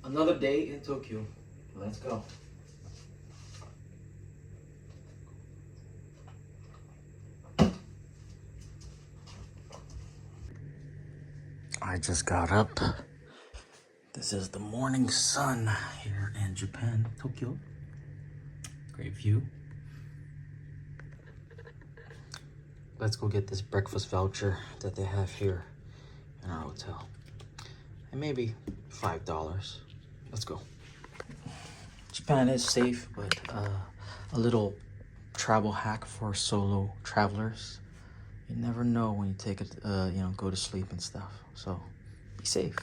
Another day in Tokyo. Let's go. I just got up. This is the morning sun here in Japan, Tokyo. Great view. Let's go get this breakfast voucher that they have here in our hotel. And maybe $5. Let's go. Japan is safe, but a little travel hack for solo travelers. You never know when you take it, go to sleep and stuff. So be safe.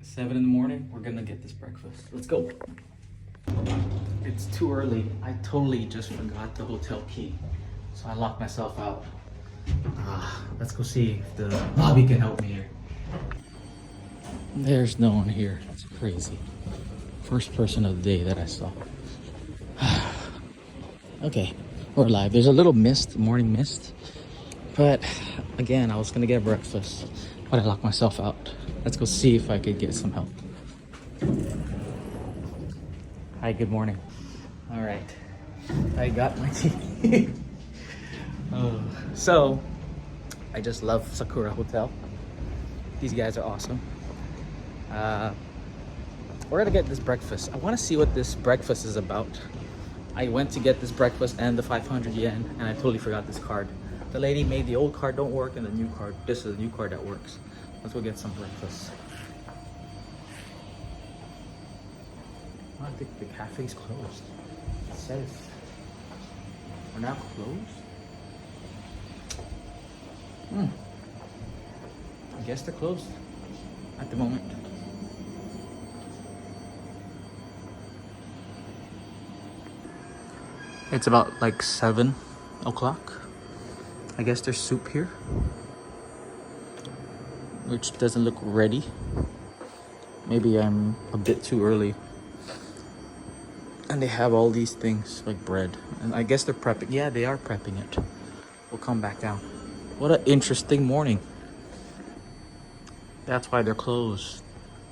Seven in the morning, we're gonna get this breakfast. Let's go. It's too early. I totally just forgot the hotel key. So I locked myself out. Let's go see if the lobby can help me here. There's no one here. It's crazy. First person of the day that I saw. Okay, we're live. There's a little mist, morning mist. But again, I was gonna get breakfast, but I locked myself out. Let's go see if I could get some help. Hi, good morning. All right, I got my tea. So, I just love Sakura Hotel. These guys are awesome. We're gonna get this breakfast. I wanna see what this breakfast is about. I went to get this breakfast and the 500 yen, and I totally forgot this card. The lady made the old card don't work and the new card. This is the new card that works. Let's go get some breakfast. I think the cafe's closed. It says we're now closed. I guess they're closed at the moment. It's about like 7 o'clock. I guess there's soup here, which doesn't look ready. Maybe I'm a bit too early. And they have all these things like bread. And I guess they're prepping. Yeah, they are prepping it. We'll come back down. What an interesting morning. That's why they're closed.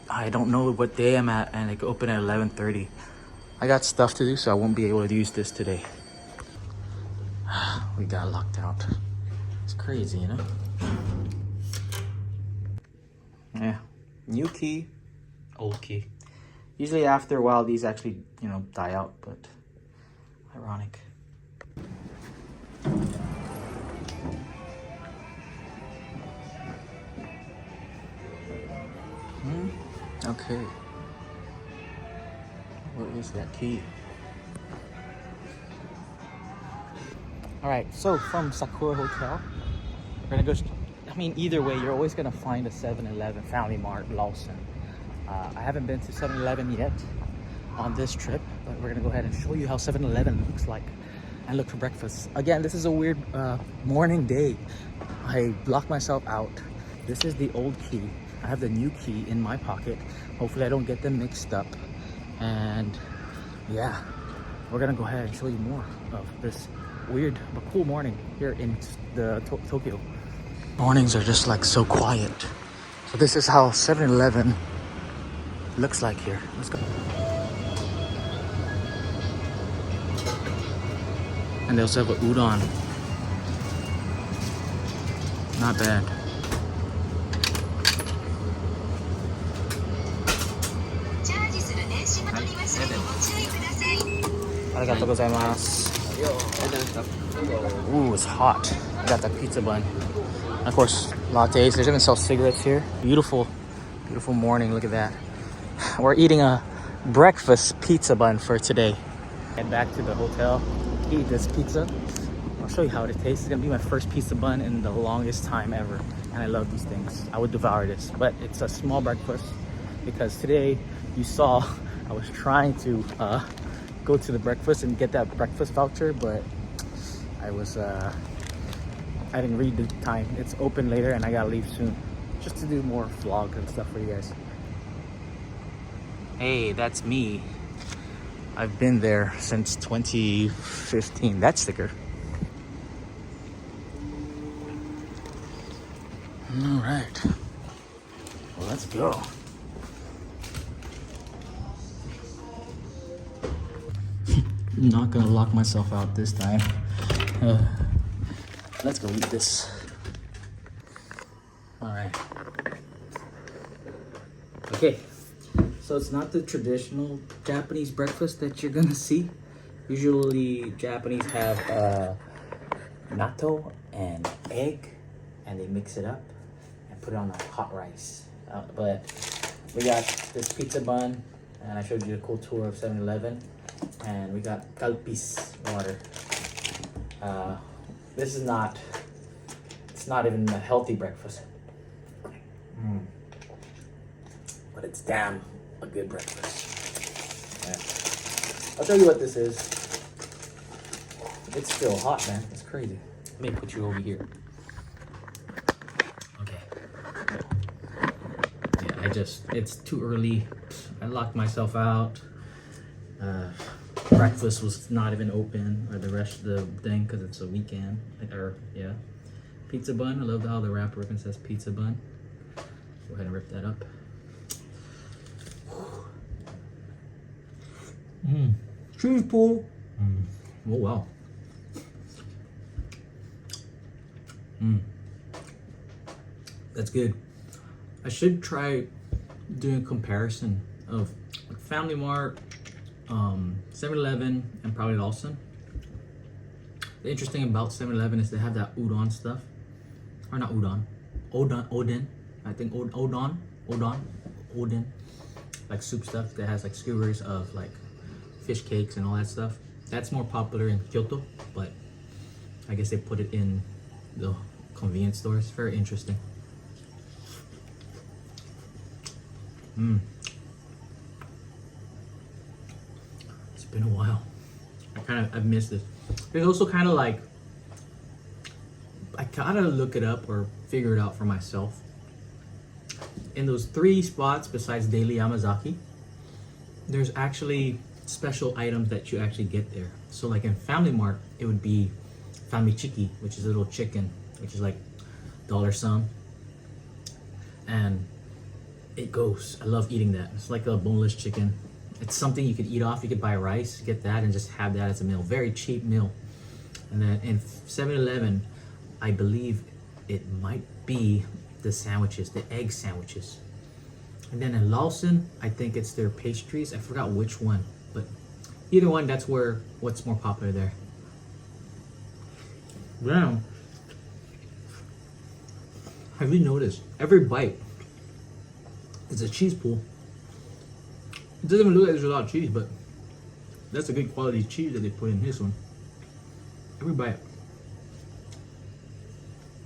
I don't know what day I'm at, and they open at 11:30. I got stuff to do, so I won't be able to use this today. We got locked out. It's crazy, you know? Yeah. New key, old key. Usually after a while, these actually, die out, but ironic. Okay. What is that key? All right, so from Sakura Hotel, we're gonna go. Either way, you're always gonna find a 7-Eleven, Family Mart, Lawson. I haven't been to 7-Eleven yet on this trip, but we're gonna go ahead and show you how 7-Eleven looks like and look for breakfast. Again, this is a weird morning day. I blocked myself out. This is the old key. I have the new key in my pocket. Hopefully I don't get them mixed up. And yeah, we're gonna go ahead and show you more of this weird but cool morning here in the Tokyo. Mornings are just like so quiet. So this is how 7-Eleven looks like here. Let's go. And they also have a udon. Not bad. Arigatou gozaimasu. Ooh, it's hot. I got that pizza bun. And of course, lattes. There's even sell cigarettes here. Beautiful, beautiful morning. Look at that. We're eating a breakfast pizza bun for today. Head back to the hotel, eat this pizza. I'll show you how it tastes. It's gonna be my first pizza bun in the longest time ever. And I love these things. I would devour this, but it's a small breakfast because today you saw I was trying to go to the breakfast and get that breakfast voucher, but I didn't read the time. It's open later and I gotta leave soon just to do more vlogs and stuff for you guys. Hey, that's me. I've been there since 2015. That sticker. All right. Well, let's go. I'm not gonna lock myself out this time. Let's go eat this. All right. Okay. So it's not the traditional Japanese breakfast that you're gonna see. Usually Japanese have natto and egg, and they mix it up and put it on the hot rice. But we got this pizza bun, and I showed you a cool tour of 7-Eleven, and we got kalpis water. This is not, it's not even a healthy breakfast. But it's damn a good breakfast. Yeah. I'll tell you what this is. It's still hot, man. It's crazy. Let me put you over here. Okay. Yeah, it's too early. I locked myself out. Breakfast was not even open, or the rest of the thing, because it's a weekend. Yeah. Pizza bun. I love how the wrapper even says pizza bun. Go ahead and rip that up. Cheese pull. Oh wow. That's good. I should try doing a comparison of Family Mart, 7-Eleven, and probably Lawson. The interesting about 7-Eleven is they have that udon stuff, or not udon, Odin. I think Odin, like soup stuff that has like skewers of like fish cakes and all that stuff. That's more popular in Kyoto, but I guess they put it in the convenience stores. Very interesting. It's been a while. I've missed it. There's also kind of like, I gotta look it up or figure it out for myself. In those 3 spots besides Daily Yamazaki, there's actually special items that you actually get there. So like in Family Mart, it would be Famichiki, which is a little chicken, which is like $1 some. And it goes. I love eating that. It's like a boneless chicken. It's something you could eat off. You could buy rice, get that, and just have that as a meal. Very cheap meal. And then in 7-Eleven, I believe it might be the sandwiches, the egg sandwiches. And then in Lawson, I think it's their pastries. I forgot which one, but either one, that's what's more popular there. Now, have you noticed every bite is a cheese pool? It doesn't even look like there's a lot of cheese, but that's a good quality cheese that they put in this one. Every bite.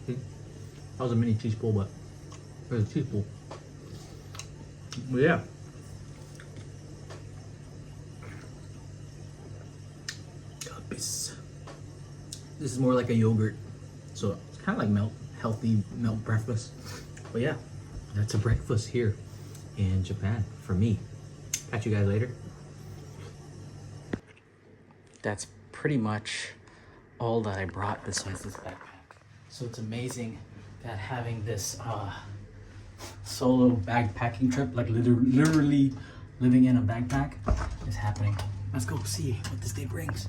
See? That was a mini cheese pool, but there's a cheese pool. But yeah. This is more like a yogurt, so it's kind of like healthy milk breakfast. But yeah, that's a breakfast here in Japan for me. Catch you guys later. That's pretty much all that I brought besides this backpack. So it's amazing that having this solo backpacking trip, like literally living in a backpack, is happening. Let's go see what this day brings.